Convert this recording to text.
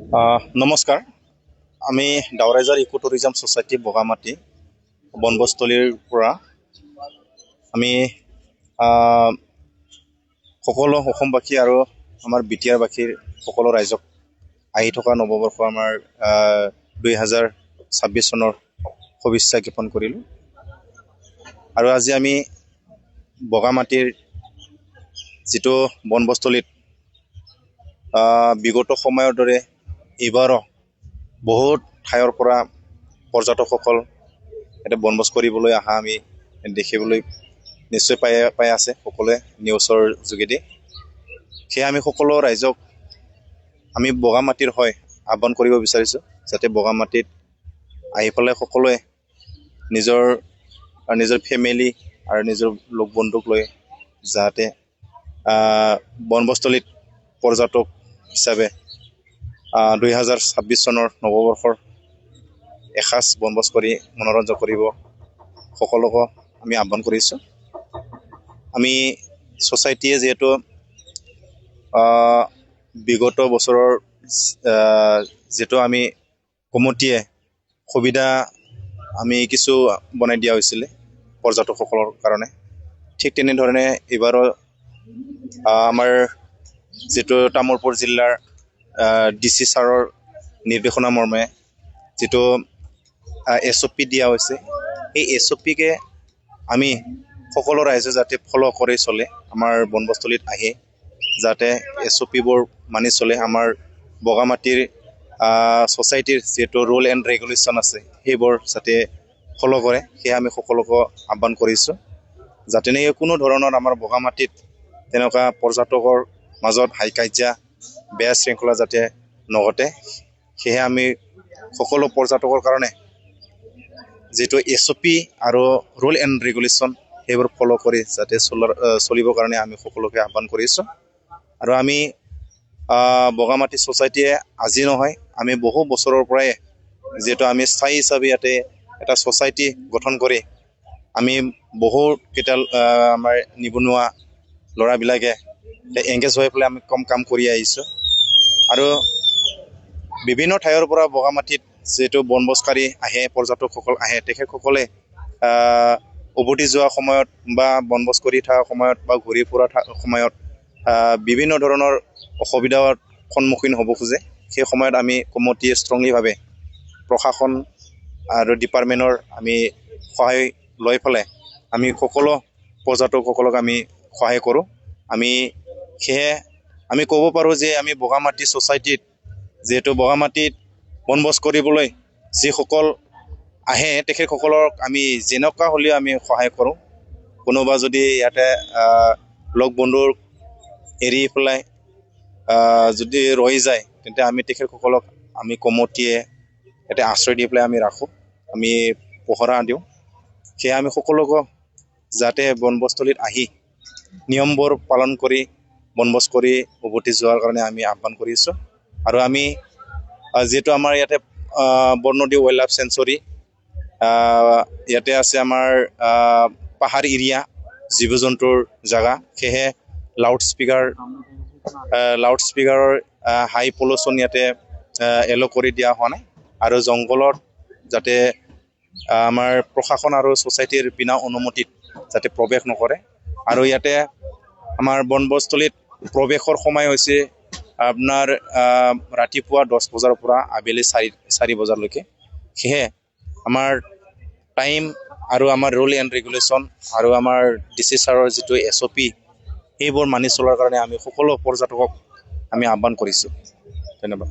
নমস্কাৰ। আমি ডাওৰাইজাৰ eco tourism society Bogamati বনবস্থলীৰ পৰা আমি সকলো অসমবাসী আৰু আমাৰ বিটিয়াৰবাসীৰ সকলো ৰাইজক আহি থকা নৱবৰ্ষ আমাৰ 2026 চনৰ শুভেচ্ছা জ্ঞাপন কৰিলোঁ। আৰু আজি আমি বগামাটিৰ যিটো বনবস্থলীত বিগত সময়ৰ দৰে এইবাৰো বহুত ঠাইৰ পৰা পৰ্যটকসকল এটা বনভোজ কৰিবলৈ অহা আমি দেখিবলৈ নিশ্চয় পাই আছে সকলোৱে নিউজৰ যোগেদি। সেয়ে আমি সকলো ৰাইজক আমি বগামাটিৰ আহ্বান কৰিব বিচাৰিছোঁ যাতে বগামাটিত আহি পেলাই সকলোৱে নিজৰ ফেমিলি আৰু নিজৰ লগ বন্ধুক লৈ যাতে বনবস্থলীত পৰ্যটক হিচাপে 2026 চনৰ নৱবৰ্ষৰ এসাঁজ বনভোজ কৰি মনোৰঞ্জন কৰিব সকলোকে আমি আহ্বান কৰিছোঁ। আমি ছ'চাইটিয়ে যিহেতু বিগত বছৰৰ যিটো আমি কমিটিয়ে সুবিধা আমি কিছু বনাই দিয়া হৈছিলে পৰ্যটকসকলৰ কাৰণে, ঠিক তেনেধৰণে এইবাৰো আমাৰ যিটো তামোলপুৰ জিলাৰ DC ছাৰৰ নিৰ্দেশনা মৰ্মে যিটো SOP দিয়া হৈছে, এই SOPকে আমি সকলো ৰাইজে যাতে ফ'ল' কৰি চলে, আমাৰ বনবস্থলীত আহি যাতে SOPবোৰ মানি চলে, আমাৰ বগামাটিৰ ছ'চাইটিৰ যিটো ৰুল এণ্ড ৰেগুলেশ্যন আছে সেইবোৰ যাতে ফ'ল' কৰে, সেয়া আমি সকলোকে আহ্বান কৰিছোঁ। যাতে কোনো ধৰণৰ আমাৰ বগামাটিত তেনেকুৱা পৰ্যটকৰ মাজত হাই কাজিয়া বেয়া শৃংখলা যাতে নঘটে, সেয়ে আমি সকলো পৰ্যটকৰ কাৰণে যিটো SOP আৰু ৰুল এণ্ড ৰেগুলেশ্যন সেইবোৰ ফ'ল' কৰি যাতে চলিবৰ কাৰণে আমি সকলোকে আহ্বান কৰিছোঁ। আৰু আমি বগামাটি ছ'চাইটিয়ে আজি নহয়, আমি বহু বছৰৰ পৰাই যিহেতু আমি স্থায়ী হিচাপে ইয়াতে এটা ছ'চাইটি গঠন কৰি আমি বহুকেইটা আমাৰ নিবনুৱা ল'ৰাবিলাকে এংগেজ হৈ পেলাই আমি কাম কৰি আহিছোঁ। আৰু বিভিন্ন ঠাইৰ পৰা বগামাটিত যিহেতু বনভোজকাৰী আহে, পৰ্যটকসকল আহে, তেখেতসকলে উভতি যোৱা সময়ত বা বনভোজ কৰি থকা সময়ত বা ঘূৰি ফুৰা সময়ত বিভিন্ন ধৰণৰ অসুবিধাৰ সন্মুখীন হ'ব খোজে। সেই সময়ত আমি কমিটিয়ে ষ্ট্ৰংলিভাৱে প্ৰশাসন আৰু ডিপাৰ্টমেণ্টৰ আমি সহায় লৈ পেলাই আমি সকলো পৰ্যটকসকলক আমি সহায় কৰোঁ। সেয়ে আমি ক'ব পাৰোঁ যে আমি বগামাটি ছ'চাইটিত যিহেতু বগামাটিত বনভোজ কৰিবলৈ যিসকল আহে তেখেতসকলক আমি যেনেকুৱা হ'লেও আমি সহায় কৰোঁ। কোনোবা যদি ইয়াতে লগ বন্ধুৰ এৰি পেলাই যদি ৰৈ যায়, তেন্তে আমি তেখেতসকলক আমি কমিটিয়ে ইয়াতে আশ্ৰয় দি পেলাই আমি ৰাখোঁ, আমি পহৰা দিওঁ। সেয়ে আমি সকলোকে যাতে বনবস্থলীত আহি নিয়মবোৰ পালন কৰি বনভোজ কৰি উভতি যোৱাৰ কাৰণে আমি আহ্বান কৰিছোঁ। আৰু আমি যিহেতু আমাৰ ইয়াতে বৰনদী ৱাইল্ড লাইফ চেঞ্চুৰী ইয়াতে আছে, আমাৰ পাহাৰ এৰিয়া জীৱ জন্তুৰ জেগা, সেয়েহে লাউড স্পীকাৰৰ হাই পলিউশ্যন ইয়াতে এল' কৰি দিয়া হোৱা নাই। আৰু জংঘলত যাতে আমাৰ প্ৰশাসন আৰু ছ'চাইটিৰ বিনা অনুমতিত যাতে প্ৰৱেশ নকৰে। আৰু ইয়াতে আমাৰ বনবস্থলীত প্ৰৱেশৰ সময় হৈছে আপোনাৰ ৰাতিপুৱা 10 বজাৰ পৰা আবেলি 4 বজালৈকে। সেয়ে আমাৰ টাইম আৰু আমাৰ ৰুল এণ্ড ৰেগুলেশ্যন আৰু আমাৰ DC ছাৰৰ যিটো SOP সেইবোৰ মানি চলাৰ কাৰণে আমি সকলো পৰ্যটকক আমি আহ্বান কৰিছোঁ। ধন্যবাদ।